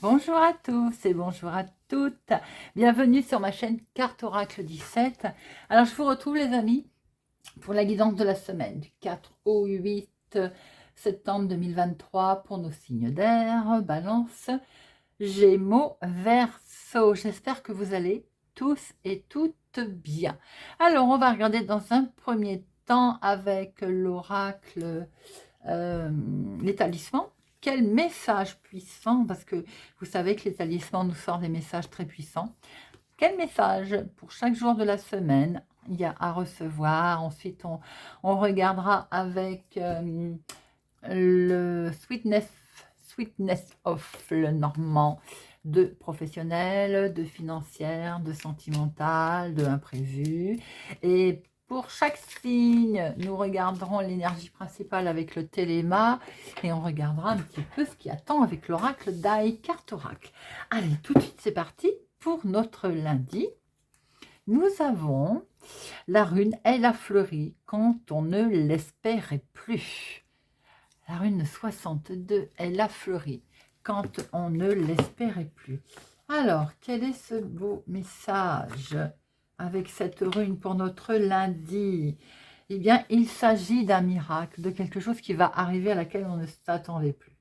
Bonjour à tous et bonjour à toutes. Bienvenue sur ma chaîne Carte Oracle 17. Alors, je vous retrouve les amis pour la guidance de la semaine du 4 au 8 septembre 2023 pour nos signes d'air, Balance, Gémeaux, Verseau. J'espère que vous allez tous et toutes bien. Alors, on va regarder dans un premier temps avec l'oracle les talismans. Quel message puissant, parce que vous savez que les talismans nous sortent des messages très puissants. Quel message pour chaque jour de la semaine il y a à recevoir. Ensuite, on regardera avec le sweetness of le normand, de professionnel, de financière, de sentimental, de imprévu. Et pour chaque signe, nous regarderons l'énergie principale avec le téléma et on regardera un petit peu ce qui attend avec l'oracle d'Aïe, carte oracle. Allez, tout de suite, c'est parti pour notre lundi. Nous avons la rune, elle a fleuri quand on ne l'espérait plus. La rune 62, elle a fleuri quand on ne l'espérait plus. Alors, quel est ce beau message avec cette rune pour notre lundi? Eh bien, il s'agit d'un miracle, de quelque chose qui va arriver à laquelle on ne s'attendait plus.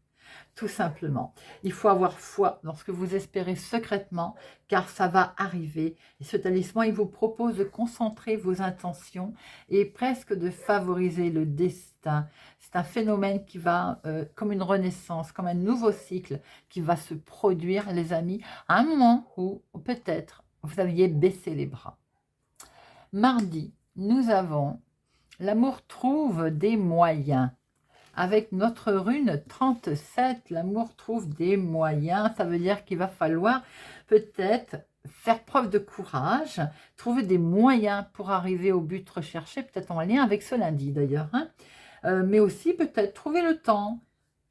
Tout simplement. Il faut avoir foi dans ce que vous espérez secrètement, car ça va arriver. Et ce talisman, il vous propose de concentrer vos intentions et presque de favoriser le destin. C'est un phénomène qui va, comme une renaissance, comme un nouveau cycle, qui va se produire, les amis, à un moment où peut-être vous aviez baissé les bras. Mardi, nous avons l'amour trouve des moyens. Avec notre rune 37, l'amour trouve des moyens. Ça veut dire qu'il va falloir peut-être faire preuve de courage, trouver des moyens pour arriver au but recherché, peut-être en lien avec ce lundi d'ailleurs. Mais aussi peut-être trouver le temps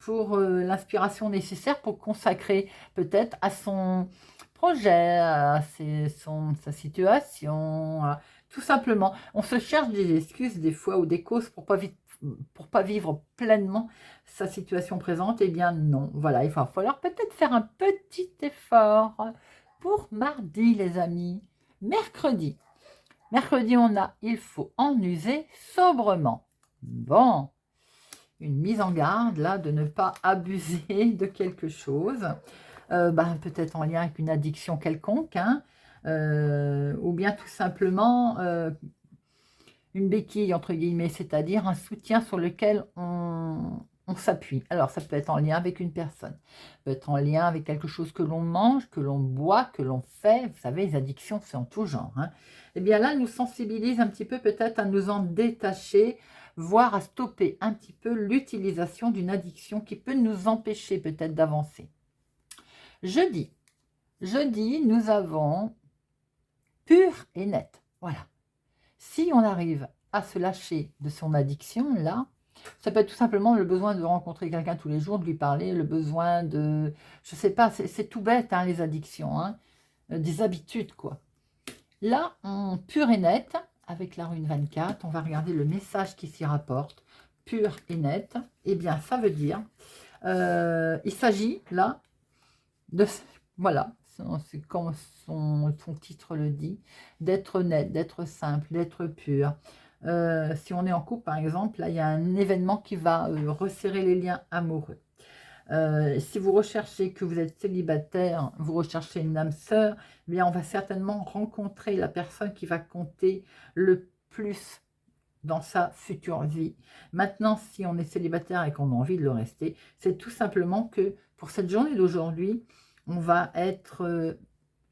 pour l'inspiration nécessaire pour consacrer peut-être à son projet, à sa situation, tout simplement. On se cherche des excuses des fois ou des causes pour pas vivre pleinement sa situation présente. Eh bien non, voilà, il va falloir peut-être faire un petit effort pour mardi les amis. Mercredi, il faut en user sobrement. Bon, une mise en garde là de ne pas abuser de quelque chose, peut-être en lien avec une addiction quelconque, ou bien tout simplement une béquille entre guillemets, c'est-à-dire un soutien sur lequel on s'appuie. Alors ça peut être en lien avec une personne, ça peut être en lien avec quelque chose que l'on mange, que l'on boit, que l'on fait. Vous savez, les addictions c'est en tout genre. Et bien là, nous sensibilise un petit peu peut-être à nous en détacher, voire à stopper un petit peu l'utilisation d'une addiction qui peut nous empêcher peut-être d'avancer. Jeudi, nous avons pur et net. Voilà. Si on arrive à se lâcher de son addiction, là, ça peut être tout simplement le besoin de rencontrer quelqu'un tous les jours, de lui parler, le besoin de... Je sais pas, c'est tout bête, les addictions, des habitudes, quoi. Là, en pur et net, avec la rune 24, on va regarder le message qui s'y rapporte. Pur et net, eh bien, ça veut dire, il s'agit là de... Voilà, c'est comme son titre le dit, d'être net, d'être simple, d'être pur. Si on est en couple, par exemple, là, il y a un événement qui va resserrer les liens amoureux. Si vous recherchez, que vous êtes célibataire, vous recherchez une âme sœur, eh bien on va certainement rencontrer la personne qui va compter le plus dans sa future vie. Maintenant, si on est célibataire et qu'on a envie de le rester, c'est tout simplement que pour cette journée d'aujourd'hui, on va être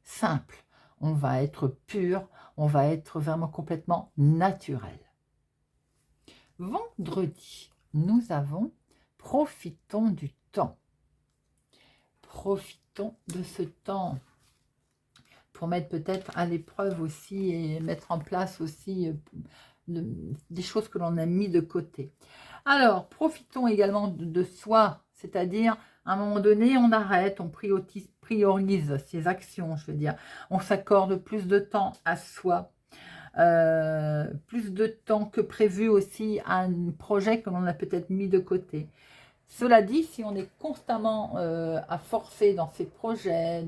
simple, on va être pur, on va être vraiment complètement naturel. Vendredi, nous avons profitons du temps. Profitons de ce temps pour mettre peut-être à l'épreuve aussi et mettre en place aussi des choses que l'on a mis de côté. Alors, profitons également de soi, c'est-à-dire à un moment donné, on arrête, on priorise ses actions, je veux dire. On s'accorde plus de temps à soi, plus de temps que prévu aussi à un projet que l'on a peut-être mis de côté. Cela dit, si on est constamment à forcer dans ses projets,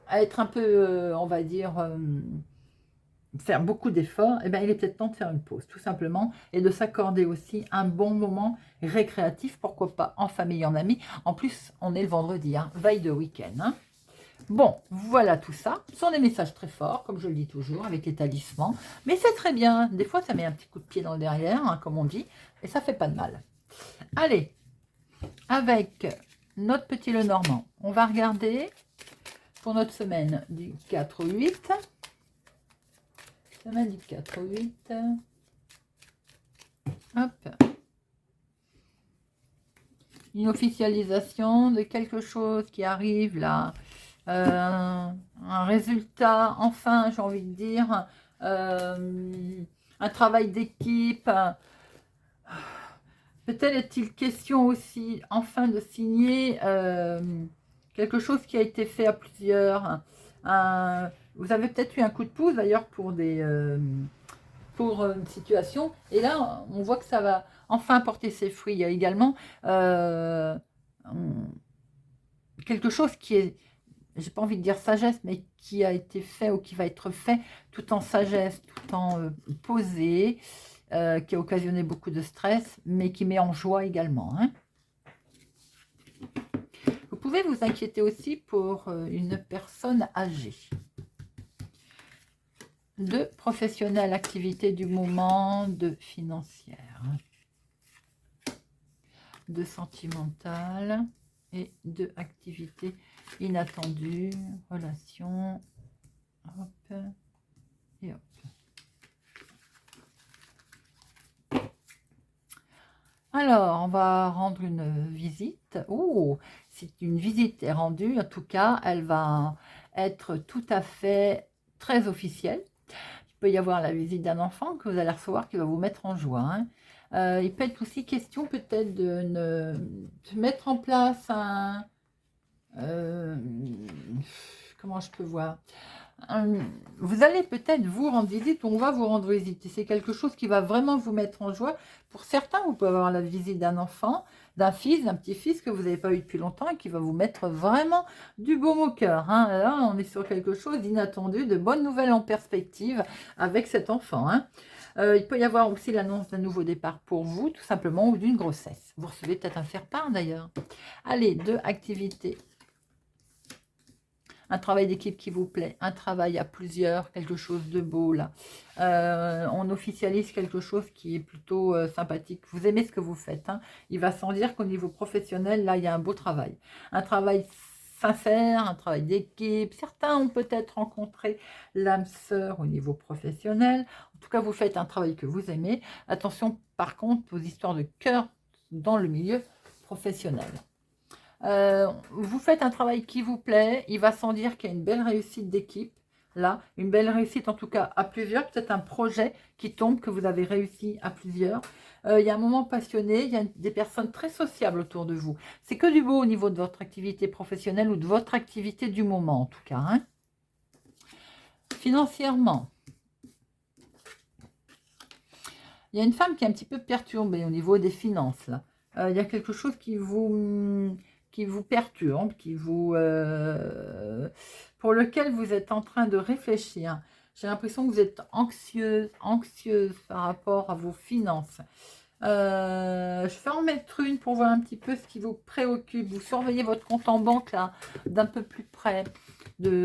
à être un peu, on va dire, faire beaucoup d'efforts, eh bien, il est peut-être temps de faire une pause, tout simplement, et de s'accorder aussi un bon moment récréatif, pourquoi pas en famille, en amis. En plus, on est le vendredi, hein, veille de week-end. Hein. Bon, voilà tout ça. Ce sont des messages très forts, comme je le dis toujours, avec les talismans. Mais c'est très bien. Des fois, ça met un petit coup de pied dans le derrière, hein, comme on dit, et ça fait pas de mal. Allez, avec notre petit Lenormand, on va regarder pour notre semaine du 4 au 8. Semaine du 4 au 8. Hop. Une officialisation de quelque chose qui arrive là. Un résultat, enfin, j'ai envie de dire. Un travail d'équipe. Peut-être est-il question aussi, enfin, de signer quelque chose qui a été fait à plusieurs. Vous avez peut-être eu un coup de pouce d'ailleurs pour une situation. Et là, on voit que ça va enfin porter ses fruits. Il y a également quelque chose qui est, j'ai pas envie de dire sagesse, mais qui a été fait ou qui va être fait tout en sagesse, tout en posé, qui a occasionné beaucoup de stress, mais qui met en joie également. Hein. Vous pouvez vous inquiéter aussi pour une personne âgée. De professionnelle, activité du moment, de financière, de sentimentale et de activité inattendue, relation, hop, et hop. Alors, on va rendre une visite. Oh, si une visite est rendue, en tout cas, elle va être tout à fait très officielle. Il peut y avoir la visite d'un enfant que vous allez recevoir qui va vous mettre en joie. Hein. Il peut être aussi question peut-être de mettre en place un... comment je peux voir vous allez peut-être vous rendre visite ou on va vous rendre visite. Et c'est quelque chose qui va vraiment vous mettre en joie. Pour certains, vous pouvez avoir la visite d'un enfant, d'un fils, d'un petit-fils que vous n'avez pas eu depuis longtemps et qui va vous mettre vraiment du baume au cœur. Hein. Là, on est sur quelque chose d'inattendu, de bonnes nouvelles en perspective avec cet enfant. Hein. Il peut y avoir aussi l'annonce d'un nouveau départ pour vous, tout simplement, ou d'une grossesse. Vous recevez peut-être un faire-part d'ailleurs. Allez, 2 activités. Un travail d'équipe qui vous plaît, un travail à plusieurs, quelque chose de beau là. On officialise quelque chose qui est plutôt sympathique. Vous aimez ce que vous faites. Hein. Il va sans dire qu'au niveau professionnel, là, il y a un beau travail. Un travail sincère, un travail d'équipe. Certains ont peut-être rencontré l'âme sœur au niveau professionnel. En tout cas, vous faites un travail que vous aimez. Attention, par contre, aux histoires de cœur dans le milieu professionnel. Vous faites un travail qui vous plaît, il va sans dire qu'il y a une belle réussite d'équipe, là, une belle réussite en tout cas à plusieurs, peut-être un projet qui tombe, que vous avez réussi à plusieurs. Il y a un moment passionné, il y a des personnes très sociables autour de vous. C'est que du beau au niveau de votre activité professionnelle ou de votre activité du moment en tout cas. Hein. Financièrement, il y a une femme qui est un petit peu perturbée au niveau des finances. Là. Il y a quelque chose qui vous perturbe, pour lequel vous êtes en train de réfléchir. J'ai l'impression que vous êtes anxieuse par rapport à vos finances. Je vais en mettre une pour voir un petit peu ce qui vous préoccupe. Vous surveillez votre compte en banque là d'un peu plus près,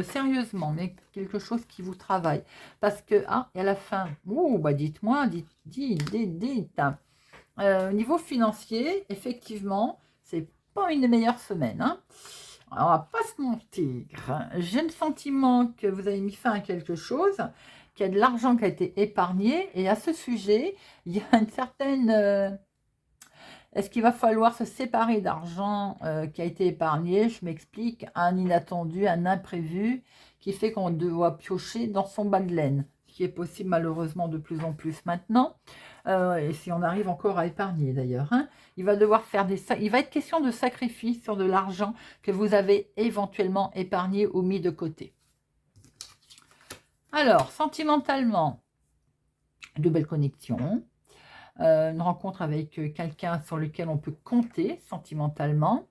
sérieusement, mais quelque chose qui vous travaille. Parce que, et à la fin, bah dites-moi, dites. Au niveau financier, effectivement, c'est pas une des meilleures semaines. Hein. Alors, on va pas se mentir. J'ai le sentiment que vous avez mis fin à quelque chose, qu'il y a de l'argent qui a été épargné. Et à ce sujet, il y a une certaine... Est-ce qu'il va falloir se séparer d'argent qui a été épargné? Je m'explique. Un inattendu, un imprévu qui fait qu'on doit piocher dans son bas de laine. Ce qui est possible malheureusement de plus en plus maintenant. Et si on arrive encore à épargner d'ailleurs. Hein, il va devoir faire il va être question de sacrifice sur de l'argent que vous avez éventuellement épargné ou mis de côté. Alors, sentimentalement, de belles connexions. une rencontre avec quelqu'un sur lequel on peut compter sentimentalement.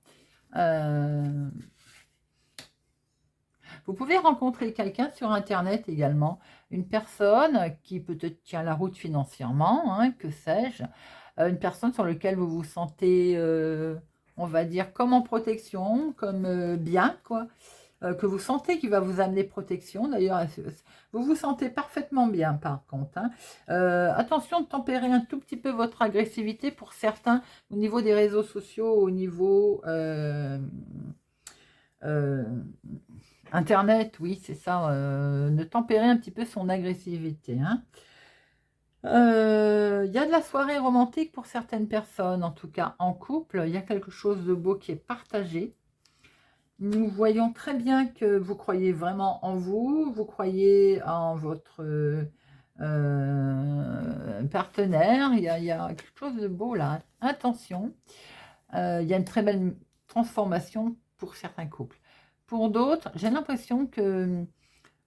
Vous pouvez rencontrer quelqu'un sur Internet également, une personne qui peut-être tient la route financièrement, hein, que sais-je, une personne sur laquelle vous vous sentez, on va dire, comme en protection, comme bien, quoi, que vous sentez qui va vous amener protection. D'ailleurs, vous vous sentez parfaitement bien, par contre, hein. Attention de tempérer un tout petit peu votre agressivité pour certains, au niveau des réseaux sociaux, au niveau... Internet, oui, c'est ça, de tempérer un petit peu son agressivité, hein. Il y a de la soirée romantique pour certaines personnes, en tout cas en couple, il y a quelque chose de beau qui est partagé. Nous voyons très bien que vous croyez vraiment en vous, vous croyez en votre partenaire, il y a quelque chose de beau là, attention, il y a une très belle transformation pour certains couples. Pour d'autres, j'ai l'impression que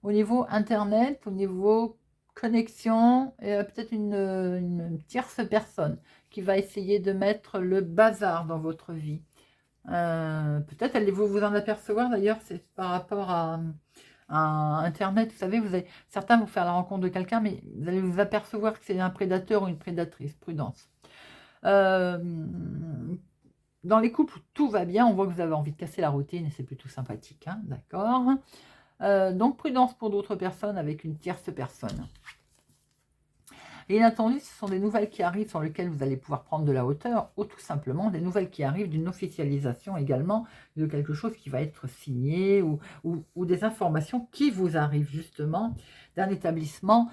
au niveau internet, au niveau connexion, il y a peut-être une tierce personne qui va essayer de mettre le bazar dans votre vie. Peut-être allez-vous vous en apercevoir d'ailleurs, c'est par rapport à Internet. Vous savez, certains vont faire la rencontre de quelqu'un, mais vous allez vous apercevoir que c'est un prédateur ou une prédatrice. Prudence. Euh, dans les couples où tout va bien, on voit que vous avez envie de casser la routine et c'est plutôt sympathique, hein, d'accord. Donc prudence pour d'autres personnes avec une tierce personne. Et inattendu, ce sont des nouvelles qui arrivent sur lesquelles vous allez pouvoir prendre de la hauteur, ou tout simplement des nouvelles qui arrivent d'une officialisation également de quelque chose qui va être signé, ou des informations qui vous arrivent justement d'un établissement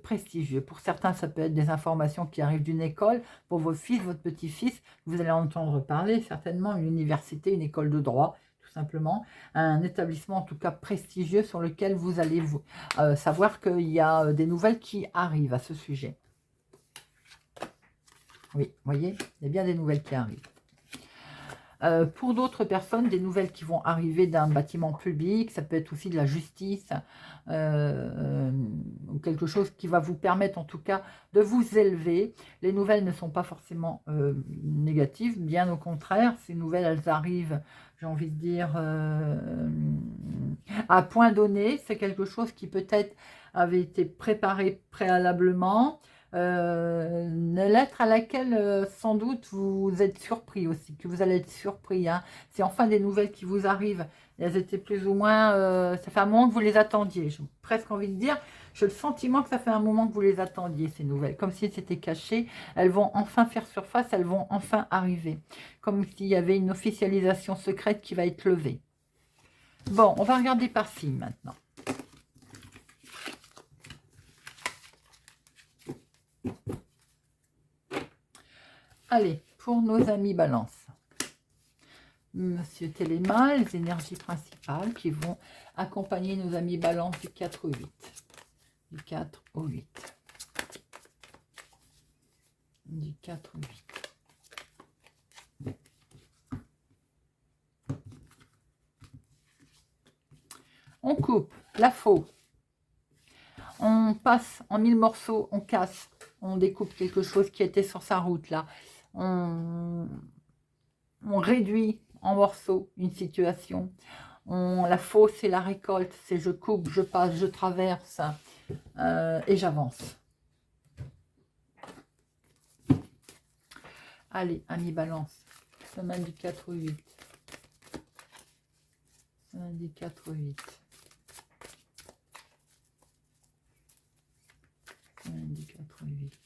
prestigieux. Pour certains, ça peut être des informations qui arrivent d'une école. Pour vos fils, votre petit-fils, vous allez entendre parler certainement une université, une école de droit, tout simplement, un établissement en tout cas prestigieux sur lequel vous allez savoir qu'il y a des nouvelles qui arrivent à ce sujet. Oui, vous voyez, il y a bien des nouvelles qui arrivent. Pour d'autres personnes, des nouvelles qui vont arriver d'un bâtiment public, ça peut être aussi de la justice, ou quelque chose qui va vous permettre en tout cas de vous élever. Les nouvelles ne sont pas forcément négatives, bien au contraire, ces nouvelles elles arrivent, j'ai envie de dire, à point donné. C'est quelque chose qui peut-être avait été préparé préalablement, une lettre à laquelle sans doute vous êtes surpris aussi, que vous allez être surpris, hein. C'est enfin des nouvelles qui vous arrivent, elles étaient plus ou moins, ça fait un moment que vous les attendiez, j'ai presque envie de dire, j'ai le sentiment que ça fait un moment que vous les attendiez, ces nouvelles, comme si c'était caché, elles vont enfin faire surface, elles vont enfin arriver, comme s'il y avait une officialisation secrète qui va être levée. Bon, on va regarder par signe maintenant. Allez, pour nos amis Balance. Monsieur Téléma, les énergies principales qui vont accompagner nos amis Balance du 4 au 8. Du 4 au 8. Du 4 au 8. On coupe la faux. On passe en 1000 morceaux, on casse, on découpe quelque chose qui était sur sa route là. On réduit en morceaux une situation. La fausse, c'est la récolte, c'est je coupe, je passe, je traverse et j'avance. Allez, amis Balance, semaine du 4 au 8. Semaine du 4 au 8. Semaine du 4 au 8.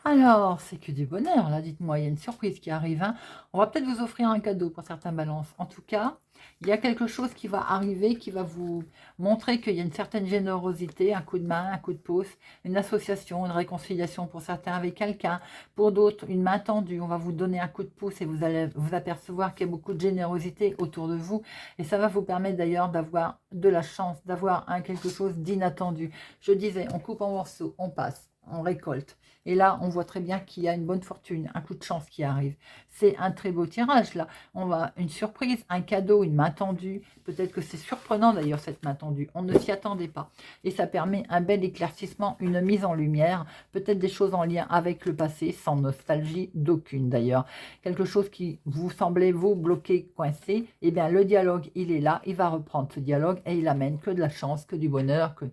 Alors, c'est que du bonheur, là, dites-moi, il y a une surprise qui arrive, hein. On va peut-être vous offrir un cadeau pour certains balances. En tout cas, il y a quelque chose qui va arriver, qui va vous montrer qu'il y a une certaine générosité, un coup de main, un coup de pouce, une association, une réconciliation pour certains avec quelqu'un. Pour d'autres, une main tendue, on va vous donner un coup de pouce et vous allez vous apercevoir qu'il y a beaucoup de générosité autour de vous. Et ça va vous permettre d'ailleurs d'avoir de la chance, d'avoir quelque chose d'inattendu. Je disais, on coupe en morceaux, on passe. on récolte. Et là, on voit très bien qu'il y a une bonne fortune, un coup de chance qui arrive. C'est un très beau tirage, là. On va une surprise, un cadeau, une main tendue. Peut-être que c'est surprenant, d'ailleurs, cette main tendue. On ne s'y attendait pas. Et ça permet un bel éclaircissement, une mise en lumière. Peut-être des choses en lien avec le passé, sans nostalgie d'aucune, d'ailleurs. Quelque chose qui vous semblait vous bloquer, coincé. Eh bien, le dialogue, il est là. Il va reprendre ce dialogue et il amène que de la chance, que du bonheur, que...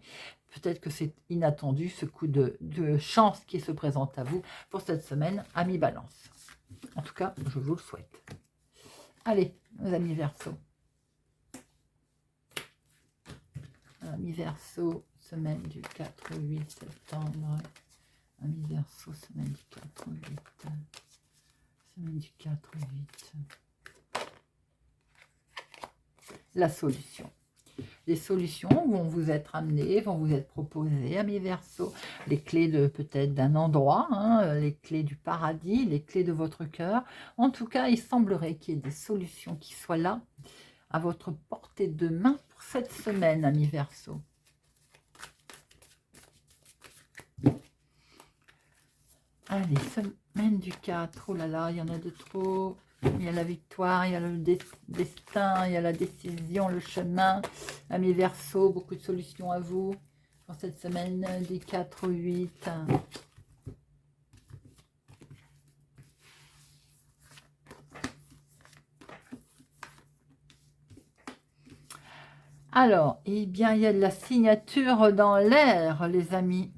Peut-être que c'est inattendu, ce coup de chance qui se présente à vous pour cette semaine, amis Balance. En tout cas, je vous le souhaite. Allez, nos amis Verseau. Amis Verseau, semaine du 4 au 8 septembre. Amis Verseau, semaine du 4 au 8. Semaine du 4 au 8. La solution. Les solutions vont vous être amenées, vont vous être proposées, amis Verseau, les clés de peut-être d'un endroit, hein, les clés du paradis, les clés de votre cœur. En tout cas, il semblerait qu'il y ait des solutions qui soient là, à votre portée de main pour cette semaine, amis Verseau. Allez, semaine du 4, oh là là, il y en a de trop. Il y a la victoire, il y a le destin, il y a la décision, le chemin. Amis Verseau, beaucoup de solutions à vous pour cette semaine du 4 au 8. Alors, eh bien, il y a de la signature dans l'air, les amis.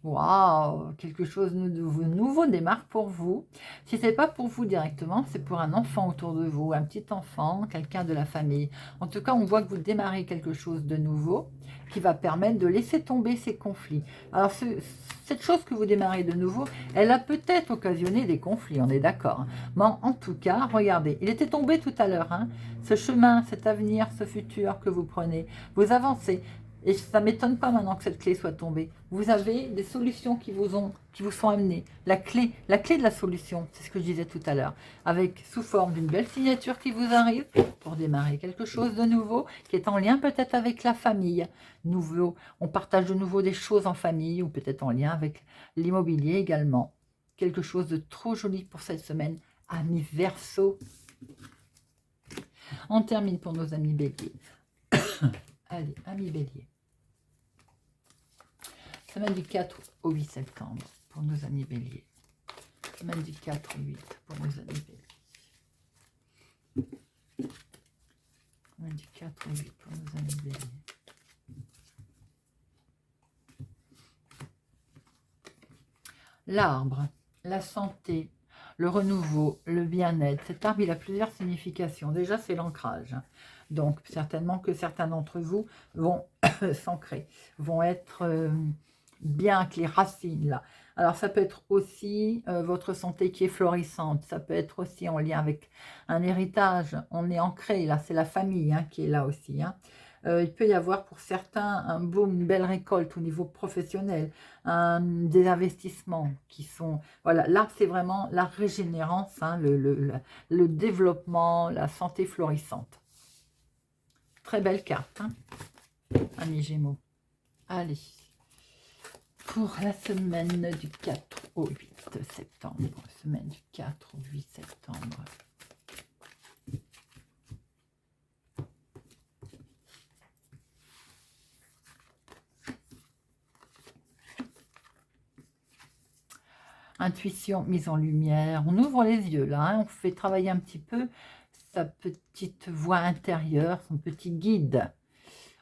Waouh, quelque chose de nouveau démarre pour vous. Si ce n'est pas pour vous directement, c'est pour un enfant autour de vous, un petit enfant, quelqu'un de la famille. En tout cas, on voit que vous démarrez quelque chose de nouveau qui va permettre de laisser tomber ces conflits. Alors, cette chose que vous démarrez de nouveau, elle a peut-être occasionné des conflits, on est d'accord. Mais en tout cas, regardez, il était tombé tout à l'heure, hein, ce chemin, cet avenir, ce futur que vous prenez, vous avancez. Et ça ne m'étonne pas maintenant que cette clé soit tombée. Vous avez des solutions qui vous sont amenées. La clé de la solution, c'est ce que je disais tout à l'heure, avec sous forme d'une belle signature qui vous arrive pour démarrer quelque chose de nouveau, qui est en lien peut-être avec la famille. Nouveau, on partage de nouveau des choses en famille ou peut-être en lien avec l'immobilier également. Quelque chose de trop joli pour cette semaine, amis Verseau. On termine pour nos amis Bélier. Allez, amis Bélier. Semaine du 4 au 8 septembre pour nos amis Bélier. Semaine du 4 au 8 pour nos amis Bélier. Semaine du 4 au 8 pour nos amis Bélier. L'arbre, la santé, le renouveau, le bien-être. Cet arbre, il a plusieurs significations. Déjà, c'est l'ancrage. Donc, certainement que certains d'entre vous vont s'ancrer, vont être... bien avec les racines là. Alors ça peut être aussi votre santé qui est florissante, ça peut être aussi en lien avec un héritage, on est ancré là, c'est la famille hein, qui est là aussi. Hein. Il peut y avoir pour certains un boom, une belle récolte au niveau professionnel, des investissements qui sont... Voilà, là c'est vraiment la régénérance, hein, le développement, la santé florissante. Très belle carte, hein, amis Gémeaux. Allez. Pour la semaine du 4 au 8 septembre. Semaine du 4 au 8 septembre. Intuition, mise en lumière. On ouvre les yeux là. Hein, on fait travailler un petit peu sa petite voix intérieure, son petit guide.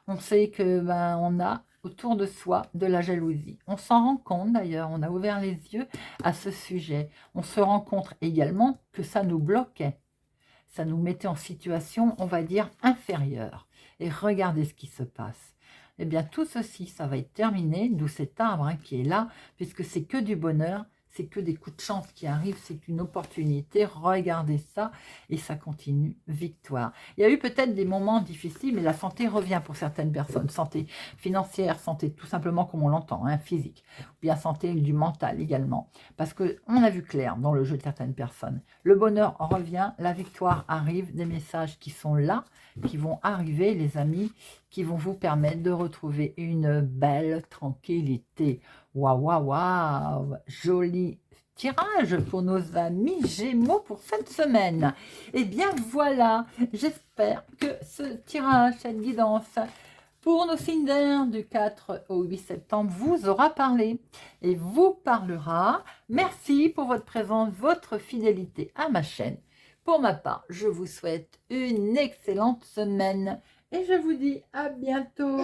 On sait que on a autour de soi de la jalousie. On s'en rend compte d'ailleurs, on a ouvert les yeux à ce sujet. On se rend compte également que ça nous bloquait. Ça nous mettait en situation, on va dire, inférieure. Et regardez ce qui se passe. Eh bien, tout ceci, ça va être terminé, d'où cet arbre hein, qui est là, puisque c'est que du bonheur, c'est que des coups de chance qui arrivent, c'est une opportunité. Regardez ça et ça continue, victoire. Il y a eu peut-être des moments difficiles, mais la santé revient pour certaines personnes. Santé financière, santé tout simplement comme on l'entend, hein, physique, ou bien santé du mental également. Parce qu'on a vu clair dans le jeu de certaines personnes. Le bonheur revient, la victoire arrive, des messages qui sont là, qui vont arriver, les amis, qui vont vous permettre de retrouver une belle tranquillité. Waouh, waouh, waouh! Joli tirage pour nos amis Gémeaux pour cette semaine. Et bien voilà, j'espère que ce tirage, cette guidance pour nos signes d'air du 4 au 8 septembre vous aura parlé et vous parlera. Merci pour votre présence, votre fidélité à ma chaîne. Pour ma part, je vous souhaite une excellente semaine et je vous dis à bientôt.